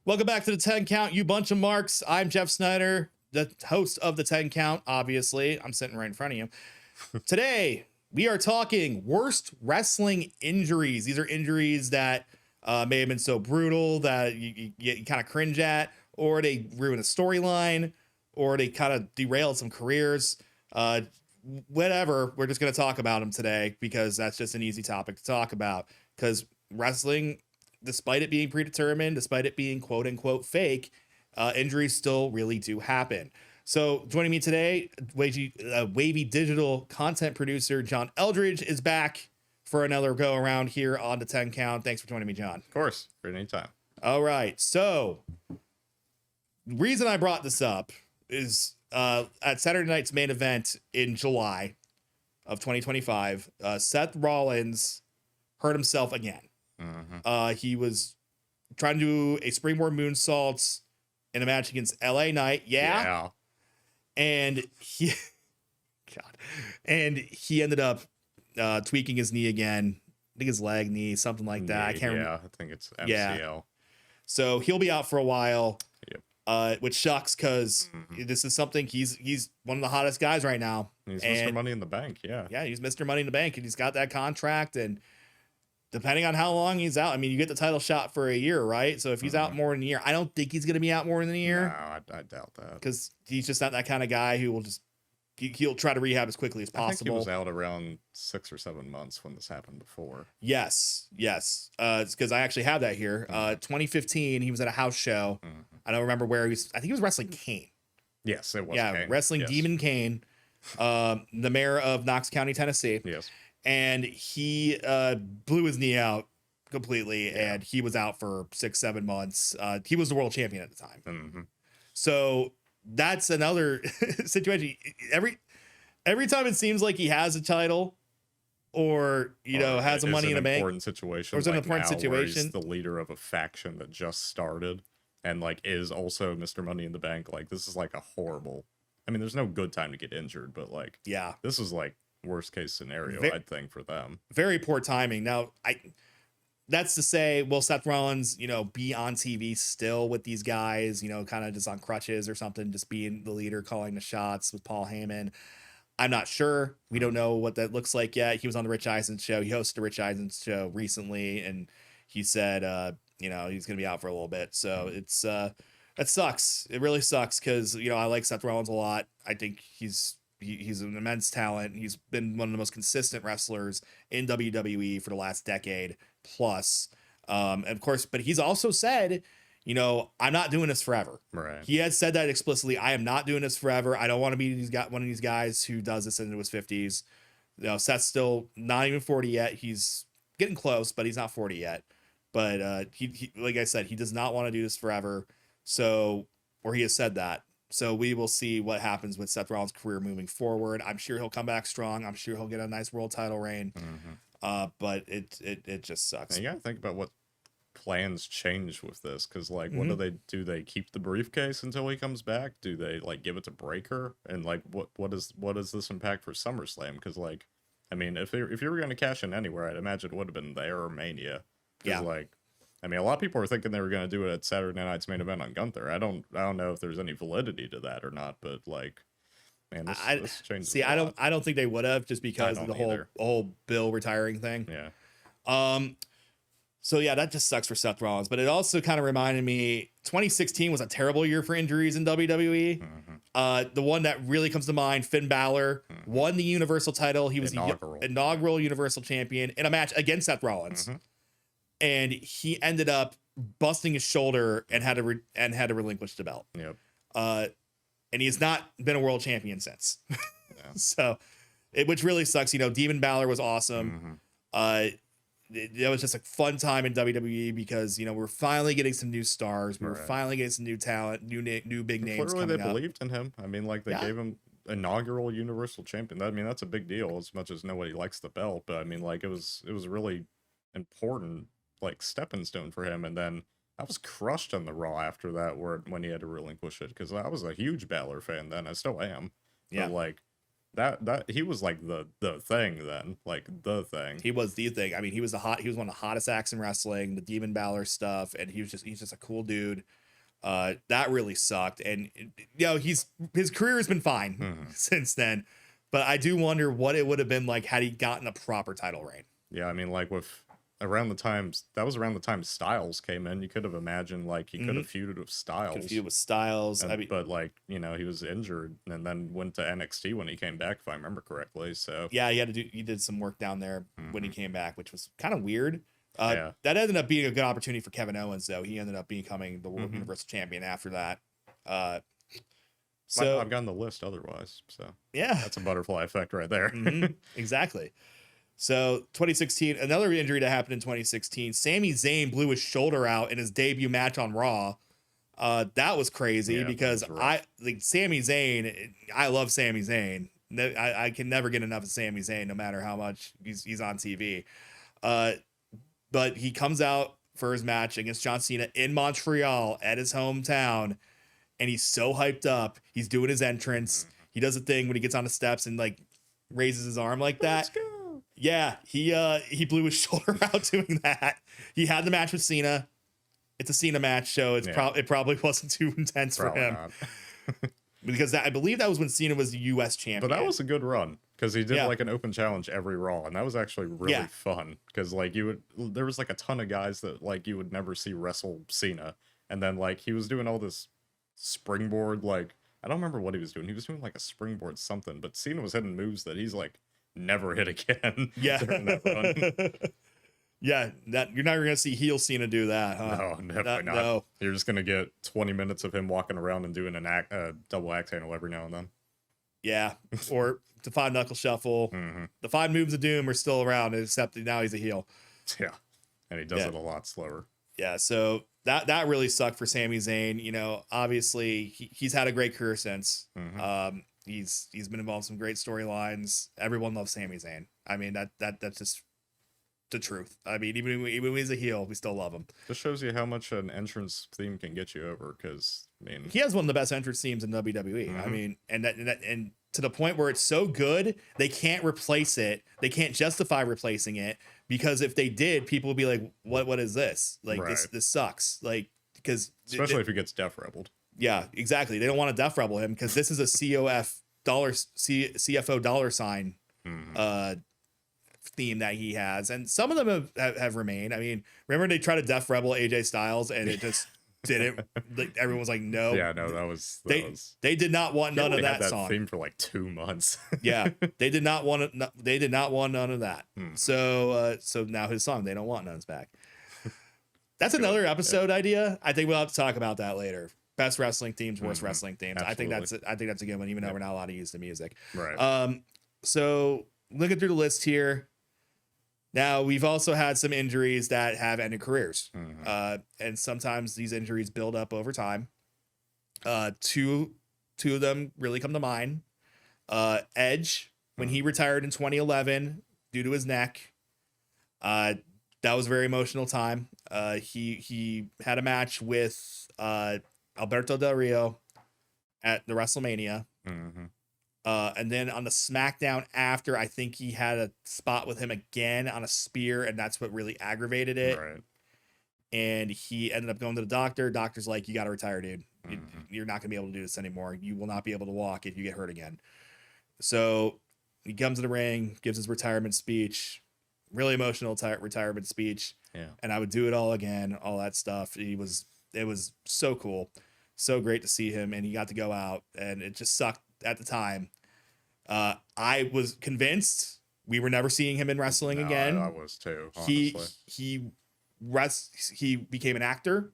Welcome back to the 10 Count, you bunch of marks. I'm Jeff Snyder, the host of the 10 Count, obviously. I'm sitting right in front of you. Today, we are talking worst wrestling injuries. These are injuries that may have been so brutal that you kind of cringe at, or they ruin a storyline, or they kind of derailed some careers. Whatever, we're just going to talk about them today because that's just an easy topic to talk about. Because wrestling, despite it being predetermined, despite it being quote unquote fake, injuries still really do happen. So joining me today, Wavy digital content producer John Eldridge is back for another go around here on the 10 Count. Thanks for joining me, John. Of course, for any time. All right. So the reason I brought this up is at Saturday night's main event in July of 2025, Seth Rollins hurt himself again. He was trying to do a springboard moonsault in a match against LA Knight. Yeah. And he ended up tweaking his knee again. I think his leg, knee, something like that. I can't remember. I think it's MCL. Yeah. So he'll be out for a while. Yep. Which sucks because this is something he's one of the hottest guys right now. He's Mr. Money in the Bank. Yeah, he's Mr. Money in the Bank, and he's got that contract. And depending on how long he's out, I mean, you get the title shot for a year, right? So if he's out more than a year, I don't think he's going to be out more than a year. No, I doubt that. Because he's just not that kind of guy who will just, he'll try to rehab as quickly as possible. I think he was out around 6 or 7 months when this happened before. Yes. It's because I actually have that here. 2015, he was at a house show. I don't remember where he was. I think he was wrestling Kane. Yes, it was. Yeah, Kane. wrestling Demon Kane, the mayor of Knox County, Tennessee. Yes. And he blew his knee out completely, and he was out for 6-7 months. He was the world champion at the time. So that's another situation. Every time it seems like he has a title, or has a Money in the Bank, important situation, or it's an important situation. He's the leader of a faction that just started, and is also Mr. Money in the Bank. This is a horrible. I mean, there's no good time to get injured, but this is worst case scenario, I'd think, for them. Very poor timing. Now, that's to say, will Seth Rollins, be on TV still with these guys, kind of just on crutches or something, just being the leader, calling the shots with Paul Heyman? I'm not sure. We don't know what that looks like yet. He was on the Rich Eisen show. He hosted the Rich Eisen show recently, and he said, he's going to be out for a little bit. So it sucks. It really sucks because, I like Seth Rollins a lot. I think he's an immense talent. He's been one of the most consistent wrestlers in WWE for the last decade plus. And of course, but he's also said, I'm not doing this forever. Right. He has said that explicitly. I am not doing this forever. I don't want to be one of these guys who does this into his 50s. Seth's still not even 40 yet. He's getting close, but he's not 40 yet. But he like I said, he does not want to do this forever. So, or he has said that. So we will see what happens with Seth Rollins' career moving forward. I'm sure he'll come back strong. I'm sure he'll get a nice world title reign. But it just sucks. And you gotta think about what plans change with this, because what do they keep the briefcase until he comes back? Do they give it to Breaker? And what does this impact for SummerSlam? Because I mean, if you were gonna cash in anywhere, I'd imagine it would have been there or Mania. Yeah. I mean, a lot of people are thinking they were going to do it at Saturday night's main event on Gunther. I don't know if there's any validity to that or not, but man, this changes. See, I don't think they would have, just because of the whole Bill retiring thing. Yeah. So yeah, that just sucks for Seth Rollins, but it also kind of reminded me 2016 was a terrible year for injuries in WWE. The one that really comes to mind, Finn Balor won the Universal title. He was the inaugural Universal Champion in a match against Seth Rollins. And he ended up busting his shoulder and had to relinquish the belt. Yep. And he has not been a world champion since. So, which really sucks. Demon Balor was awesome. It was just a fun time in WWE because we're finally getting some new stars. We were finally getting some new talent, new big names. Clearly, they believed in him. I mean, they gave him inaugural Universal Champion. I mean, that's a big deal. As much as nobody likes the belt, but I mean, it was really important. Stepping stone for him, and then I was crushed on the Raw after that, when he had to relinquish it, because I was a huge Balor fan then. I still am. Yeah. But that he was like the thing then, like the thing. He was the thing. I mean, he was one of the hottest acts in wrestling, the Demon Balor stuff, and he's just a cool dude. That really sucked, and his career has been fine since then, but I do wonder what it would have been like had he gotten a proper title reign. Yeah, I mean, like around the time Styles came in, you could have imagined like he could have feuded with Styles. But like, he was injured and then went to NXT when he came back, if I remember correctly. So yeah, he did some work down there when he came back, which was kind of weird. That ended up being a good opportunity for Kevin Owens, though. He ended up becoming the World Universal Champion after that. So I've gotten the list otherwise. So yeah, that's a butterfly effect right there. Exactly. So 2016, another injury that happened in 2016. Sami Zayn blew his shoulder out in his debut match on Raw. That was crazy because Sami Zayn. I love Sami Zayn. I can never get enough of Sami Zayn, no matter how much he's on TV. But he comes out for his match against John Cena in Montreal at his hometown, and he's so hyped up. He's doing his entrance. He does a thing when he gets on the steps and like raises his arm like that. Let's go. Yeah, he blew his shoulder out doing that. He had the match with Cena. It's a Cena match, so it probably wasn't too intense for him. Because I believe that was when Cena was the U.S. champion. But that was a good run because he did like an open challenge every Raw, and that was actually really fun. Because like there was like a ton of guys that like you would never see wrestle Cena, and then like he was doing all this springboard, like I don't remember what he was doing. He was doing like a springboard something, but Cena was hitting moves that he's like never hit again. Yeah. During that run. Yeah, you're never gonna see heel Cena do that, huh? No, definitely not. No. You're just gonna get 20 minutes of him walking around and doing a double axe handle every now and then. Yeah, or the 5 knuckle shuffle. The 5 moves of doom are still around, except now he's a heel. Yeah, and he does it a lot slower. Yeah, so that really sucked for Sami Zayn. Obviously he's had a great career since. He's been involved in some great storylines. Everyone loves Sami Zayn. I mean that's just the truth. I mean, even when he's a heel, we still love him. This shows you how much an entrance theme can get you over. Because he has one of the best entrance themes in WWE. I mean, and to the point where it's so good they can't replace it. They can't justify replacing it because if they did, people would be like, "What is this? Like this sucks." Like because especially if he gets Def Rebelled. Yeah, exactly. They don't want to Def Rebel him because this is a CFO dollar sign theme that he has, and some of them have remained. I mean, remember they tried to Def Rebel AJ Styles and it just didn't. Like, everyone was like, no. Yeah, no, that was they did not want none of that song. Theme for like 2 months. Yeah, they did not want it. They did not want none of that. So now his song, they don't want none's back. That's another episode idea. I think we'll have to talk about that later. Best wrestling themes, worst wrestling themes. Absolutely. I think that's a good one, even though we're not allowed to use the music. Right. So looking through the list here. Now, we've also had some injuries that have ended careers. And sometimes these injuries build up over time. Two of them really come to mind. Edge, when he retired in 2011 due to his neck. That was a very emotional time. He had a match with Alberto Del Rio at the WrestleMania. And then on the SmackDown after, I think he had a spot with him again on a spear, and that's what really aggravated it. Right. And he ended up going to the doctor. Doctor's like, you got to retire, dude. You're not going to be able to do this anymore. You will not be able to walk if you get hurt again. So he comes to the ring, gives his retirement speech, really emotional retirement speech. Yeah. And I would do it all again, all that stuff. It was so cool. So great to see him. And he got to go out, and it just sucked at the time. I was convinced we were never seeing him in wrestling again. I was too. Honestly. He became an actor.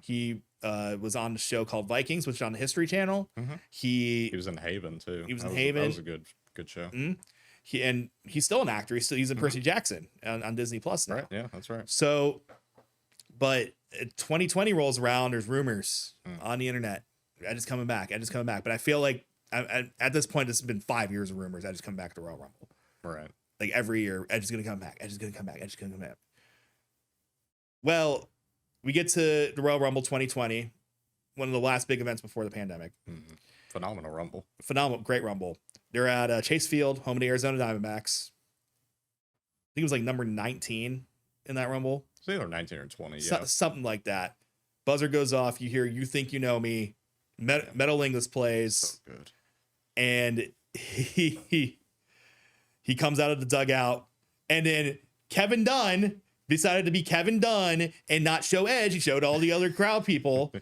He was on the show called Vikings, which is on the History Channel. He was in Haven too. He was in Haven. That was a good show. He's still an actor. He's in Percy Jackson on Disney Plus now. Right. Yeah, that's right. So, but 2020 rolls around. There's rumors on the internet. Edge is coming back. But I feel like at this point, it's been 5 years of rumors. Edge is coming back to Royal Rumble. Right. Like every year, Edge is going to come back. Well, we get to the Royal Rumble 2020, one of the last big events before the pandemic. Phenomenal Rumble. Phenomenal, great Rumble. They're at Chase Field, home of the Arizona Diamondbacks. I think it was like number 19 in that Rumble. It's either 19 or 20, yeah. Something like that. Buzzer goes off. You hear "You Think You Know Me." Metalingus plays. So good. And he comes out of the dugout, and then Kevin Dunn decided to be Kevin Dunn and not show Edge. He showed all the other crowd people,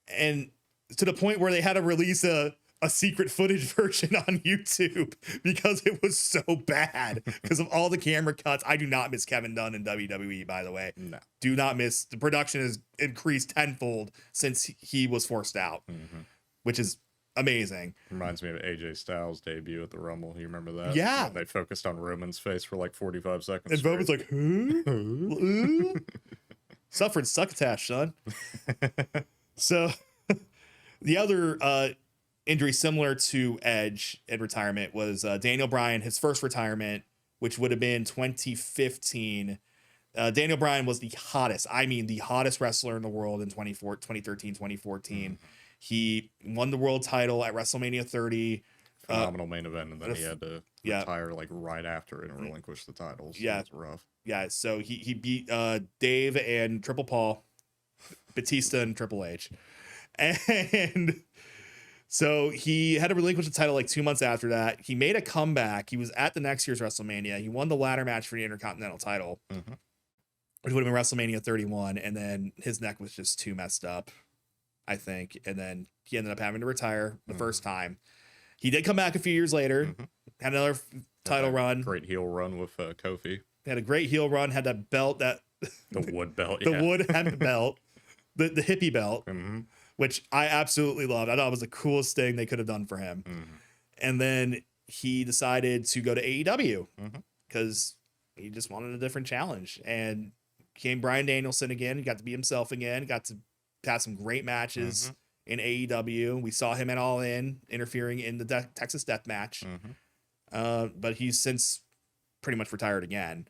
and to the point where they had to release a secret footage version on YouTube because it was so bad because of all the camera cuts. I do not miss Kevin Dunn in WWE, by the way. No. Do not miss. The production has increased tenfold since he was forced out, which is amazing. Reminds me of AJ Styles' debut at the Rumble. You remember that? Yeah. When they focused on Roman's face for like 45 seconds. And Roman's like, huh? Suffered succotash, son. So the other injury similar to Edge in retirement was Daniel Bryan, his first retirement, which would have been 2015. Daniel Bryan was the hottest wrestler in the world in 2013, 2014. He won the world title at WrestleMania 30. Phenomenal main event, and then he had to retire like right after and relinquish the titles. Yeah, it's rough. Yeah, so he beat Dave and Triple Paul, Batista and Triple H, and so he had to relinquish the title like 2 months after that. He made a comeback. He was at the next year's WrestleMania. He won the ladder match for the Intercontinental title, which would have been WrestleMania 31, and then his neck was just too messed up, I think, and then he ended up having to retire the first time. He did come back a few years later, had another title run. Great heel run with Kofi. Had a great heel run, had that belt, the wood belt, the wood hemp belt, the hippie belt, which I absolutely loved. I thought it was the coolest thing they could have done for him. And then he decided to go to AEW because he just wanted a different challenge, and became Bryan Danielson again. He got to be himself again, got to have some great matches in AEW. We saw him at All In interfering in the Texas Death Match. But he's since pretty much retired again.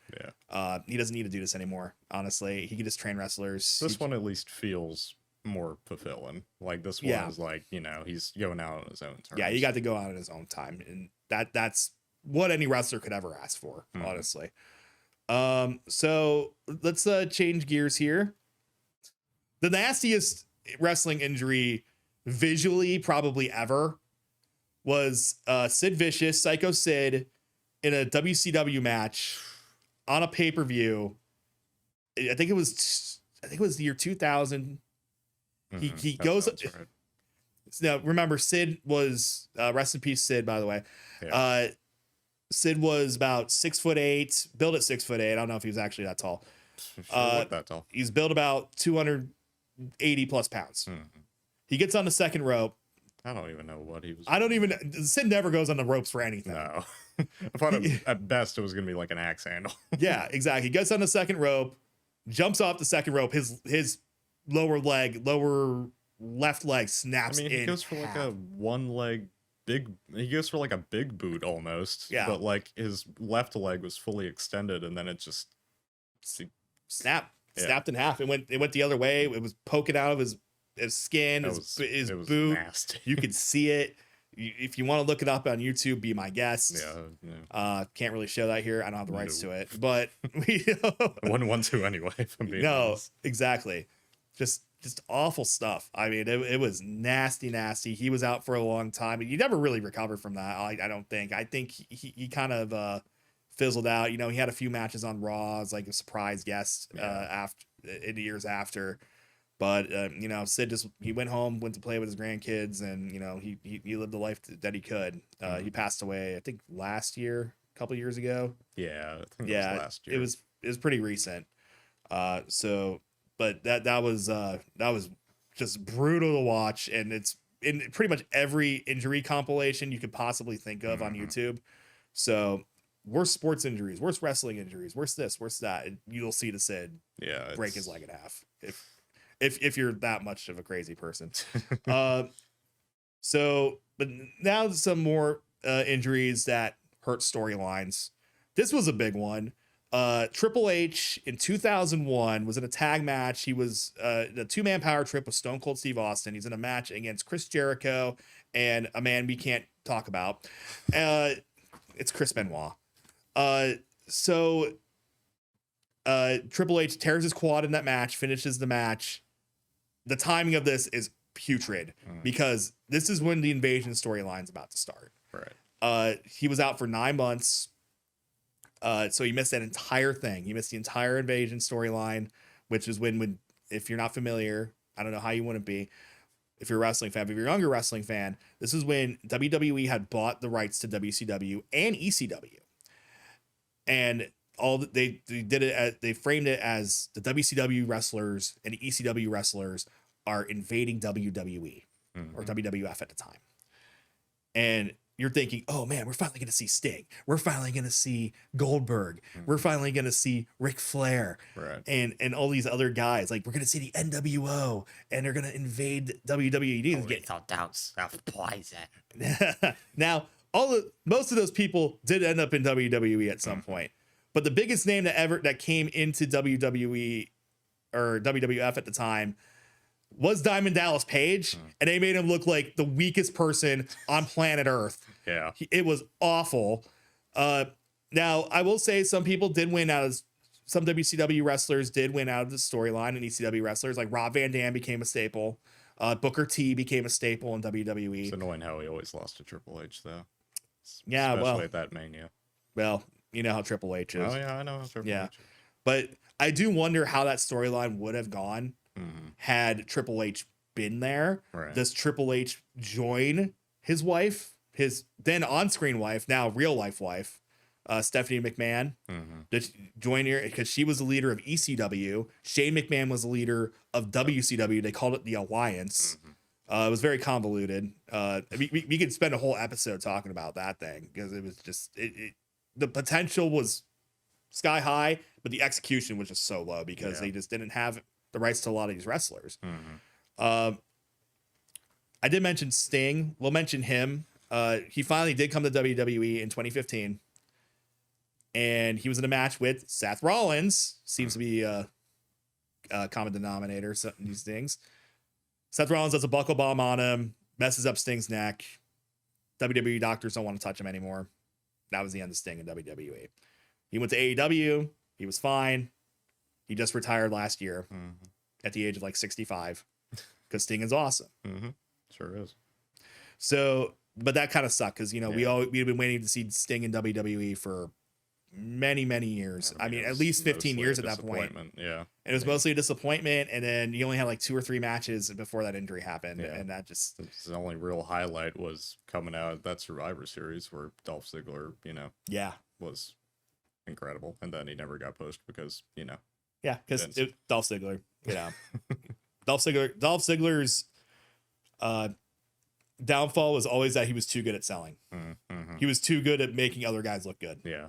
He doesn't need to do this anymore, honestly. He can just train wrestlers. This one at least feels more fulfilling. Like this one is like, he's going out on his own terms. Yeah, he got to go out on his own time, and that's what any wrestler could ever ask for, honestly. So let's change gears here. The nastiest wrestling injury visually probably ever was Sid Vicious, Psycho Sid, in a WCW match on a pay-per-view. I think it was the year 2000. He goes up. Right. Now remember, Sid was rest in peace, Sid, by the way. Sid was about 6'8", built at 6'8". I don't know if he was actually that tall. That tall. He's built about 280 plus pounds. He gets on the second rope. I don't even know what he was. Sid never goes on the ropes for anything. No. I thought at best it was going to be like an axe handle. Yeah, exactly. He gets on the second rope, jumps off the second rope. His lower left leg snaps in. He goes for like a one leg he goes for like a big boot almost. Yeah. But like his left leg was fully extended, and then it just snapped in half. It went the other way. It was poking out of his skin, his boot. Nasty. You could see it. If you want to look it up on YouTube, be my guest. Can't really show that here. I don't have the rights to it, but we I wouldn't want to anyway. If I'm being honest. Exactly. Just awful stuff. I mean, it was nasty. He was out for a long time, and he never really recovered from that. I don't think. I think he kind of fizzled out. He had a few matches on Raw as like a surprise guest after in the years after. But Sid he went home, went to play with his grandkids, and he lived the life that he could. He passed away, I think, last year, a couple years ago. Yeah, I think it was last year. It was pretty recent. But that was just brutal to watch, and it's in pretty much every injury compilation you could possibly think of on YouTube. So worst sports injuries, worst wrestling injuries, worst this, worst that. You'll see the Sid break his leg in half if you're that much of a crazy person. But now some more injuries that hurt storylines. This was a big one. Triple H in 2001 was in a tag match. He was the 2-man power trip with Stone Cold Steve Austin. He's in a match against Chris Jericho and a man we can't talk about. It's Chris Benoit. So Triple H tears his quad in that match, finishes the match. The timing of this is putrid because this is when the Invasion storyline's about to start. Right. He was out for 9 months. So he missed that entire thing. He missed the entire Invasion storyline, which is when, if you're not familiar, I don't know how you wouldn't be, if you're a wrestling fan, but if you're a younger wrestling fan, this is when WWE had bought the rights to WCW and ECW. And they did it, they framed it as the WCW wrestlers and the ECW wrestlers are invading WWE or WWF at the time. And you're thinking, oh man, we're finally going to see Sting. We're finally going to see Goldberg. We're finally going to see Ric Flair, right? And all these other guys. Like, we're going to see the NWO, and they're going to invade WWE. We thought that was poison. Now, most of those people did end up in WWE at some point, but the biggest name that came into WWE or WWF at the time was Diamond Dallas Page, and they made him look like the weakest person on planet Earth. Yeah. It was awful. Now, I will say some people did win out of, some WCW wrestlers did win out of the storyline, and ECW wrestlers like Rob Van Dam became a staple. Booker T became a staple in WWE. It's annoying how he always lost to Triple H, though. Yeah, especially at that Mania. Well, you know how Triple H is. Oh, yeah, I know how Triple H is. But I do wonder how that storyline would have gone had Triple H been there. Right. Does Triple H join his wife, his then on-screen wife, now real-life wife, Stephanie McMahon? Did she join her because she was the leader of ECW. Shane McMahon was the leader of WCW. They called it the Alliance. It was very convoluted. We could spend a whole episode talking about that thing because it was just the potential was sky high, but the execution was just so low because they just didn't have the rights to a lot of these wrestlers. I did mention Sting. We'll mention him. He finally did come to WWE in 2015, and he was in a match with Seth Rollins. Seems to be a common denominator in these things. Seth Rollins does a buckle bomb on him, messes up Sting's neck. WWE doctors don't want to touch him anymore. That was the end of Sting in WWE. He went to AEW. He was fine. He just retired last year at the age of like 65 because Sting is awesome. Sure is. So, but that kind of sucked because, you know, we've been waiting to see Sting in WWE for many, many years. I mean, at least 15 years at that point. Yeah. And it was mostly a disappointment. And then you only had like 2 or 3 matches before that injury happened. Yeah. And that just... The only real highlight was coming out of that Survivor Series where Dolph Ziggler, you know, was incredible. And then he never got pushed because, you know. Yeah, because Dolph Ziggler, you know. Dolph Ziggler's downfall was always that he was too good at selling. He was too good at making other guys look good. Yeah.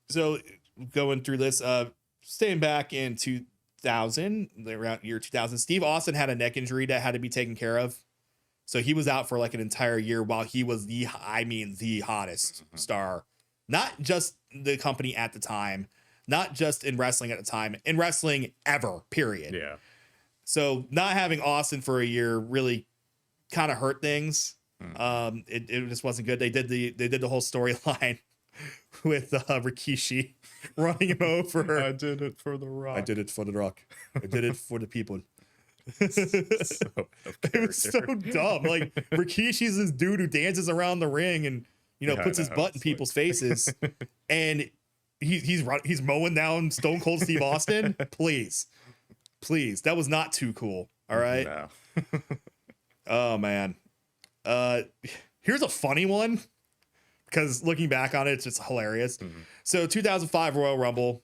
So going through this, staying back in 2000, around year 2000, Steve Austin had a neck injury that had to be taken care of. So he was out for like an entire year while he was the hottest star. Not just the company at the time, not just in wrestling at the time, in wrestling ever, period. Yeah. So not having Austin for a year really kind of hurt things. It just wasn't good. They did the whole storyline with Rikishi running him over. I did it for the Rock. I did it for the Rock. I did it for the people. It was so dumb. Like, Rikishi's this dude who dances around the ring and, you know, puts his butt in people's faces. And he's mowing down Stone Cold Steve Austin. Please. That was not too cool. All right. No. Oh man. Here's a funny one because looking back on it, it's just hilarious. So 2005 Royal Rumble.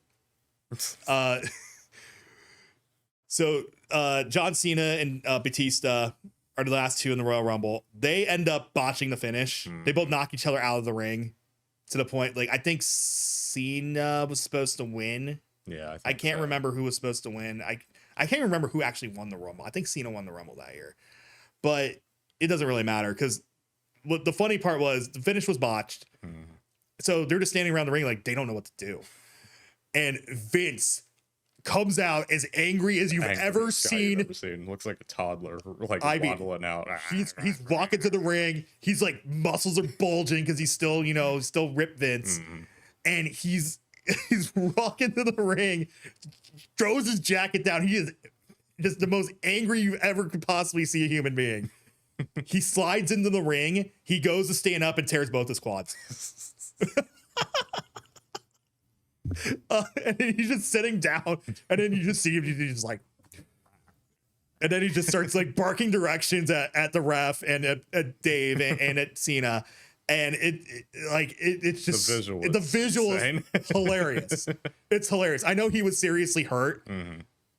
So John Cena and Batista are the last 2 in the Royal Rumble. They end up botching the finish. They both knock each other out of the ring to the point, like, I think Cena was supposed to win. Yeah, I can't remember who was supposed to win. I can't remember who actually won the Rumble. I think Cena won the Rumble that year, but it doesn't really matter because what the funny part was, the finish was botched, So they're just standing around the ring like they don't know what to do. And Vince comes out as angry as you've ever seen. Looks like a toddler, like waddling out. He's walking to the ring. He's like muscles are bulging because he's still, still ripped Vince. And he's walking to the ring, throws his jacket down. He is just the most angry you ever could possibly see a human being. He slides into the ring. He goes to stand up and tears both his quads. And then he's just sitting down, and then you just see him. He's just like, and then he just starts like barking directions at the ref and at Dave and at Cena, and it's just the visual is hilarious. It's hilarious. I know he was seriously hurt,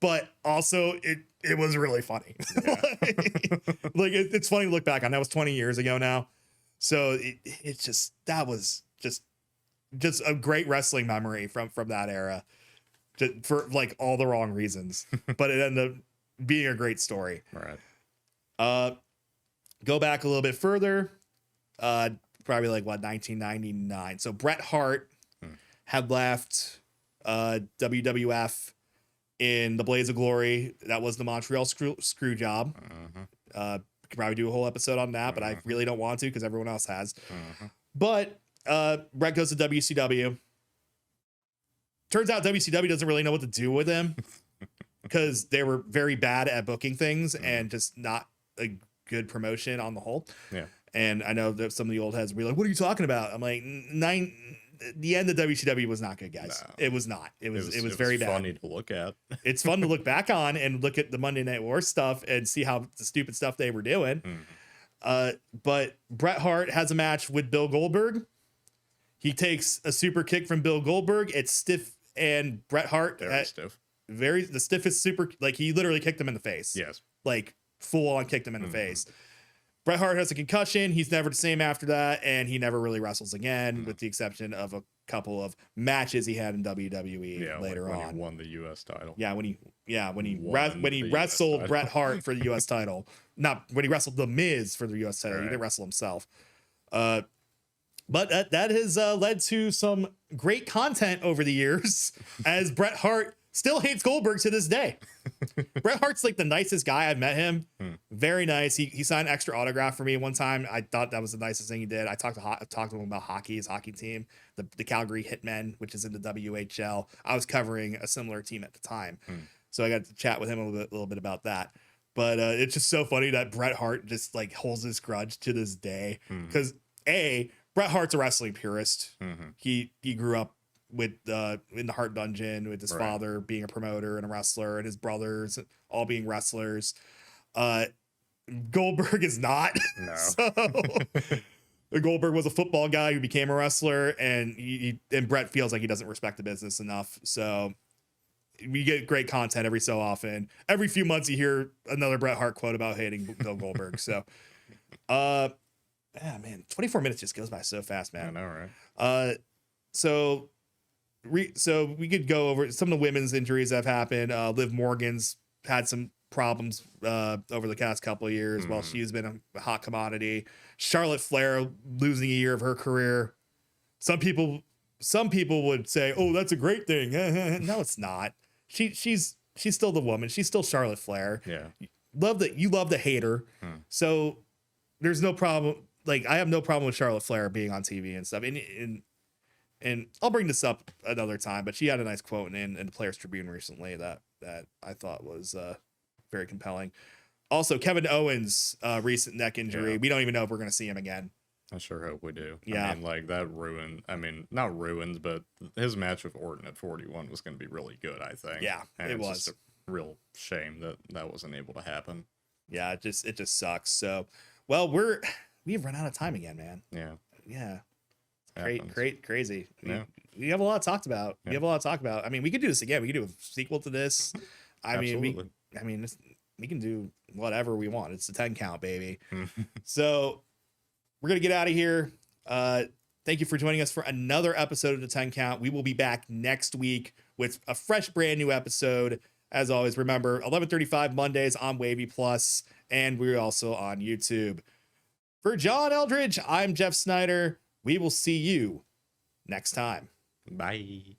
but also it was really funny. Yeah. It's funny to look back on. That was 20 years ago now, so that was just a great wrestling memory from that era, for like all the wrong reasons, but it ended up being a great story. Right. Go back a little bit further, probably like 1999. So Bret Hart had left WWF in the Blaze of Glory. That was the Montreal screw job. Could probably do a whole episode on that, but I really don't want to because everyone else has. But Bret goes to WCW. Turns out WCW doesn't really know what to do with him because they were very bad at booking things and just not a good promotion on the whole. Yeah. And I know that some of the old heads will be like, what are you talking about? I'm like, the end of WCW was not good, guys. No. It was not. It was very bad. Funny to look at. It's fun to look back on and look at the Monday Night War stuff and see how the stupid stuff they were doing. But Bret Hart has a match with Bill Goldberg. He takes a super kick from Bill Goldberg. It's stiff, and Bret Hart very stiff. The stiffest super, like he literally kicked him in the face. Yes. Like full on kicked him in the face. Bret Hart has a concussion. He's never the same after that, and he never really wrestles again, with the exception of a couple of matches he had in WWE later on. He won the U.S. title. When he wrestled Bret Hart for the U.S. title, not when he wrestled The Miz for the U.S. title. Right. He didn't wrestle himself. But that has led to some great content over the years, as Bret Hart still hates Goldberg to this day. Bret Hart's like the nicest guy. I've met him. Very nice. He signed an extra autograph for me one time. I thought that was the nicest thing he did. I talked to him about hockey, his hockey team, the Calgary Hitmen, which is in the WHL. I was covering a similar team at the time. So I got to chat with him a little bit about that. But it's just so funny that Bret Hart just like holds this grudge to this day. Because Bret Hart's a wrestling purist. He grew up with in the Hart Dungeon with his father being a promoter and a wrestler, and his brothers all being wrestlers. Goldberg is not. No. So Goldberg was a football guy who became a wrestler, and and Bret feels like he doesn't respect the business enough. So we get great content every so often. Every few months you hear another Bret Hart quote about hating Bill Goldberg. So yeah, man, 24 minutes just goes by so fast, man. I know, right? So we could go over some of the women's injuries that have happened. Liv Morgan's had some problems over the past couple of years while she's been a hot commodity. Charlotte Flair losing a year of her career. Some people would say, "Oh, that's a great thing." No, it's not. She's still the woman. She's still Charlotte Flair. Yeah. You love the hater. So there's no problem. Like, I have no problem with Charlotte Flair being on TV and stuff. And I'll bring this up another time, but she had a nice quote in the Players Tribune recently that I thought was very compelling. Also, Kevin Owens' recent neck injury. Yeah. We don't even know if we're going to see him again. I sure hope we do. Yeah. I mean, like, that ruined, not ruined, but his match with Orton at 41 was going to be really good, I think. Yeah, and it was. Just a real shame that wasn't able to happen. Yeah, it just sucks. So, well, we've run out of time again, man. Yeah. Crazy. Yeah. We have a lot to talk about. I mean, we could do this again. We could do a sequel to this. We can do whatever we want. It's the 10 count, baby. So we're going to get out of here. Thank you for joining us for another episode of the 10 count. We will be back next week with a fresh, brand new episode. As always, remember 11:35 Mondays on WAVY Plus, and we're also on YouTube. For John Eldridge, I'm Jeff Snyder. We will see you next time. Bye.